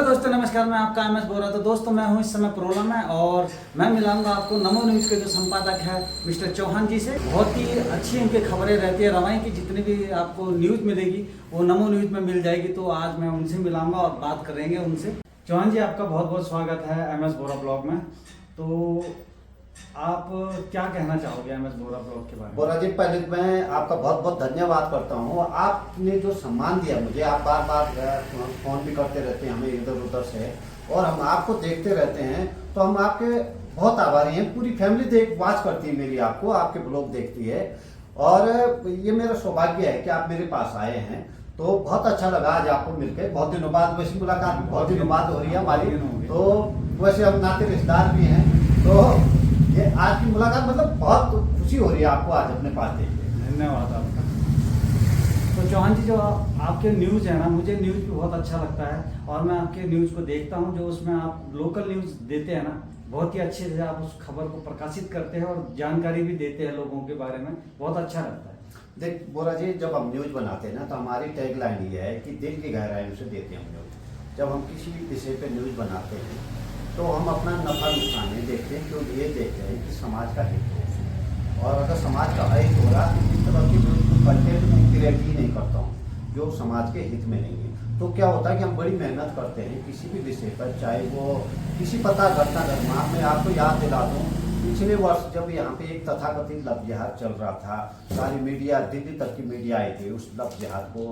Hello दोस्तों, नमस्कार। मैं आपका एमएस बोरा। तो दोस्तों, मैं हूं इस समय प्रोग्राम में और मैं मिलाऊंगा आपको नमो न्यूज़ के जो संपादक है मिस्टर चौहान जी से। बहुत ही अच्छी इनकी खबरें रहती है। रवाई की जितनी भी आपको न्यूज़ मिलेगी वो नमो न्यूज़ में मिल जाएगी। तो आज मैं उनसे मिलाऊंगा और बात करेंगे उनसे। चौहान जी, आपका बहुत बहुत स्वागत है एमएस बोरा ब्लॉग में। तो आप क्या कहना चाहोगे एमएस बोरा ब्लॉग के बारे में? बोरा जी, पहले मैं आपका बहुत बहुत धन्यवाद करता हूँ। आपने जो सम्मान दिया मुझे, आप बार बार फोन भी करते रहते हैं हमें इधर उधर से, और हम आपको देखते रहते हैं, तो हम आपके बहुत आभारी हैं। पूरी फैमिली वॉच करती है मेरी, आपको आपके ब्लॉग देखती है, और ये मेरा सौभाग्य है कि आप मेरे पास आए हैं। तो बहुत अच्छा लगा आज आपको मिलकर। बहुत दिनों बाद, वैसे मुलाकात बहुत दिनों बाद हो रही है हमारी, तो वैसे हम नाते रिश्तेदार भी हैं। तो ये आज की मुलाकात मतलब बहुत खुशी हो रही है आपको आज अपने पास देख के। धन्यवाद आपका। तो चौहान जी, जो आपके न्यूज़ है ना, मुझे न्यूज़ भी बहुत अच्छा लगता है और मैं आपके न्यूज़ को देखता हूँ। जो उसमें आप लोकल न्यूज़ देते हैं ना, बहुत ही अच्छे से आप उस खबर को प्रकाशित करते हैं और जानकारी भी देते हैं लोगों के बारे में। बहुत अच्छा लगता है। देख बोरा जी, जब हम न्यूज बनाते हैं ना, तो हमारी टैगलाइन ये है कि दिल की गहराइयों से देते हैं हम न्यूज। जब हम किसी विषय पे न्यूज बनाते हैं तो हम अपना नफा नुकसान नहीं देखते हैं, क्यों ये देखते हैं कि समाज का हित हो। और अगर समाज का हित हो रहा तो इस तरह की कंटेंट में क्रिएट ही नहीं करता हूँ जो समाज के हित में नहीं है। तो क्या होता है कि हम बड़ी मेहनत करते हैं किसी भी विषय पर, चाहे वो किसी पता घटना घटना। मैं आपको याद दिला दूँ, पिछले वर्ष जब यहाँ पे एक तथाकथित लव जिहाद चल रहा था, सारी मीडिया, दिल्ली तक की मीडिया आई थी उस लव जिहाद को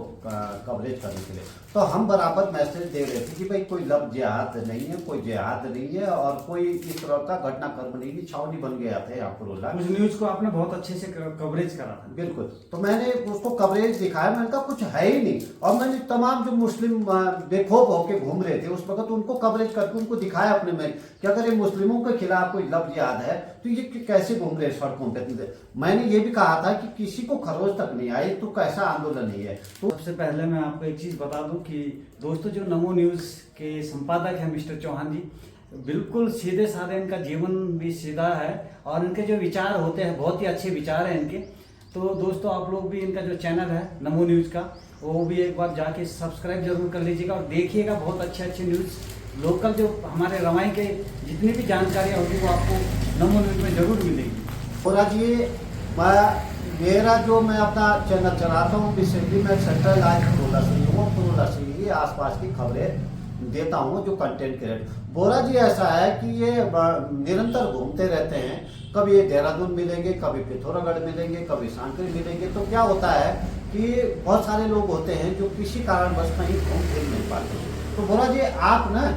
कवरेज करने के लिए, तो हम बराबर मैसेज दे रहे थे कि भाई कोई लव जिहाद नहीं है, कोई जिहाद नहीं है, और कोई इस तरह का घटनाक्रम नहीं, छावनी बन गया था यहाँ पर। उस न्यूज़ को आपने बहुत अच्छे से कवरेज करा था। बिल्कुल। तो मैंने उसको कवरेज दिखाया, मैंने कहा कुछ है ही नहीं, और मैंने तमाम जो मुस्लिम बेखौफ होके घूम रहे थे उस वक्त उनको कवरेज करके उनको दिखाया अपने में कि अगर ये मुस्लिमों के खिलाफ कोई लव जिहाद है तो ये कैसे घूम रहे सड़कों पे। मैंने ये भी कहा था कि किसी को खरोच तक नहीं आए तो कैसा आंदोलन नहीं है। तो सबसे पहले मैं आपको एक चीज बता दूं कि दोस्तों, जो नमो न्यूज के संपादक हैं मिस्टर चौहान जी, बिल्कुल सीधे साधे, इनका जीवन भी सीधा है और इनके जो विचार होते हैं बहुत ही अच्छे विचार हैं इनके। तो दोस्तों, आप लोग भी इनका जो चैनल है नमो न्यूज का, वो भी एक बार जाके सब्सक्राइब जरूर कर लीजिएगा और देखिएगा। बहुत अच्छे अच्छे न्यूज़ लोकल जो हमारे रवाई के जितनी भी जानकारियाँ होगी वो आपको नमो न्यूज में जरूर मिलेगी। और आज ये मेरा जो मैं अपना चैनल चलाता हूँ, बेसिकली मैं सेंट्रल आज पुरोला से हूँ, पुरोला से ही आसपास की खबरें देता हूँ जो कंटेंट क्रिएट। बोरा जी ऐसा है कि ये निरंतर घूमते रहते हैं, कभी ये देहरादून मिलेंगे, कभी पिथौरागढ़ मिलेंगे, कभी सांकरी मिलेंगे। तो क्या होता है कि बहुत सारे लोग होते हैं जो किसी कारणवश कहीं घूम फिर नहीं पाते। तो बोरा जी, आप ना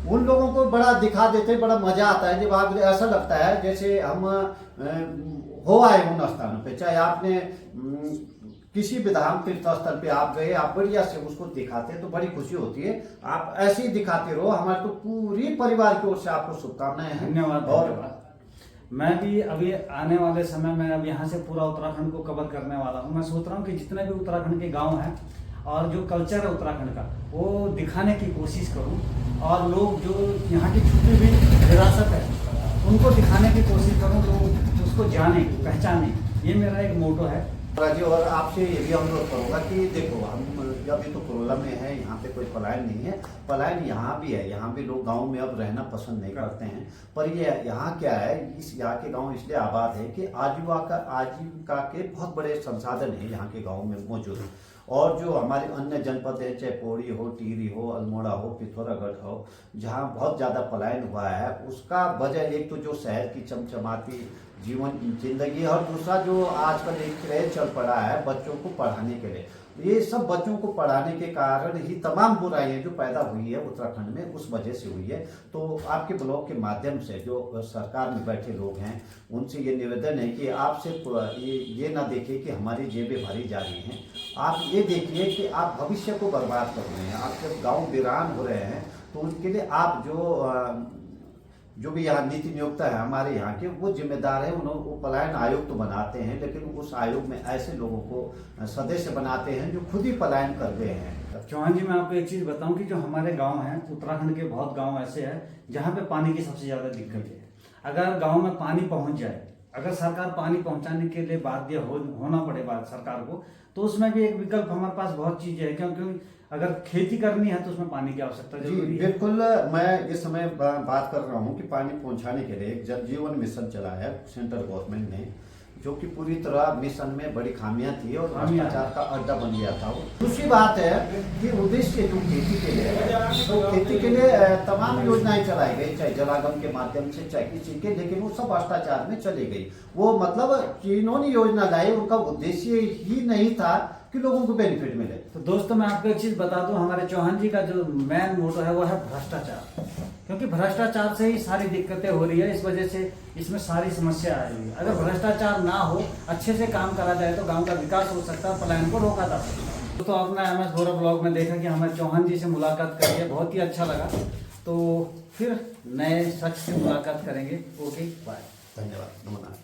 उन लोगों को बड़ा दिखा देते, बड़ा मजा आता है जब आप, ऐसा लगता है जैसे हम हो आए उन स्थानों पे। चाहे आपने किसी भी धाम तीर्थ स्थल पे आप गए, आप बढ़िया से उसको दिखाते हैं तो बड़ी खुशी होती है। आप ऐसे ही दिखाते रहो। हमारे तो पूरी परिवार की ओर से आपको शुभकामनाएं हैं। धन्यवाद। और मैं भी अभी आने वाले समय में अब यहाँ से पूरा उत्तराखंड को कवर करने वाला हूँ। मैं सोच रहा हूँ कि जितने भी उत्तराखंड के गांव हैं और जो कल्चर है उत्तराखंड का, वो दिखाने की कोशिश करूँ, और लोग जो यहाँ की छुपी हुई विरासत है उनको दिखाने की कोशिश करूँ, लोग उसको जाने, पहचाने। ये मेरा एक मोटो है। जी, और आपसे ये भी अनुरोध करूंगा कि देखो, हम अभी तो कोरोला में है, यहाँ पे कोई पलायन नहीं है। पलायन यहाँ भी है, यहाँ भी लोग गांव में अब रहना पसंद नहीं करते हैं। पर ये यहाँ क्या है, इस यहाँ के गांव इसलिए आबाद है कि आजीविका के बहुत बड़े संसाधन है यहाँ के गाँव में मौजूद है। और जो हमारे अन्य जनपद है, चाहे पौड़ी हो, टिहरी हो, अल्मोड़ा हो, पिथौरागढ़ हो, जहाँ बहुत ज़्यादा पलायन हुआ है, उसका वजह एक तो जो शहर की चमचमाती जीवन जिंदगी है, और दूसरा जो आजकल एक क्रेज चल पड़ा है बच्चों को पढ़ाने के लिए। ये सब बच्चों को पढ़ाने के कारण ही तमाम बुराइयां जो पैदा हुई है उत्तराखंड में, उस वजह से हुई है। तो आपके ब्लॉग के माध्यम से जो सरकार में बैठे लोग हैं उनसे ये निवेदन है कि आप सिर्फ ये ना देखिए कि हमारी जेबें भरी जा रही हैं, आप ये देखिए कि आप भविष्य को बर्बाद कर रहे हैं। आप जब गाँव वीरान हो रहे हैं तो उनके लिए आप जो भी यहाँ नीति नियुक्त है हमारे यहाँ के, वो जिम्मेदार है। वो पलायन आयोग तो बनाते हैं, लेकिन उस आयोग में ऐसे लोगों को सदस्य बनाते हैं जो खुद ही पलायन कर गए हैं। चौहान जी, मैं आपको एक चीज बताऊं कि जो हमारे गांव हैं, उत्तराखंड के बहुत गांव ऐसे हैं जहां पे पानी की सबसे ज्यादा दिक्कत है। अगर गांव में पानी पहुंच जाए, अगर सरकार पानी पहुंचाने के लिए बाध्य होना पड़े सरकार को, तो उसमें भी एक विकल्प हमारे पास बहुत चीजें है। क्योंकि अगर खेती करनी है तो उसमें पानी की आवश्यकता जी जरूरी है। बिल्कुल। मैं इस समय बात कर रहा हूँ कि पानी पहुंचाने के लिए एक जल जीवन मिशन चला है सेंट्रल गवर्नमेंट ने, जो कि पूरी तरह मिशन में बड़ी खामियां थी और भ्रष्टाचार का अड्डा बन गया था। दूसरी बात है कि उद्देश्य जो खेती के लिए है, तो खेती के लिए तमाम योजनाएं चलाई गई, चाहे जलागम के माध्यम से चाहे किसी के, लेकिन वो सब भ्रष्टाचार में चली गई। वो मतलब जिन्होंने योजना लाई उनका उद्देश्य ही नहीं था कि लोगों को बेनिफिट मिले। तो दोस्तों मैं आपको एक चीज बता दूं, हमारे चौहान जी का जो मेन मोटो है वो है भ्रष्टाचार, क्योंकि भ्रष्टाचार से ही सारी दिक्कतें हो रही है, इस वजह से इसमें सारी समस्या आ रही है। अगर भ्रष्टाचार ना हो, अच्छे से काम करा जाए तो गांव का विकास हो सकता है, पलायन को रोका जा सकता है। तो आपने MS बोरा ब्लॉग में देखा कि हमें चौहान जी से मुलाकात करके बहुत ही अच्छा लगा। तो फिर नए शख्स से मुलाकात करेंगे। Okay bye. धन्यवाद। नमस्कार।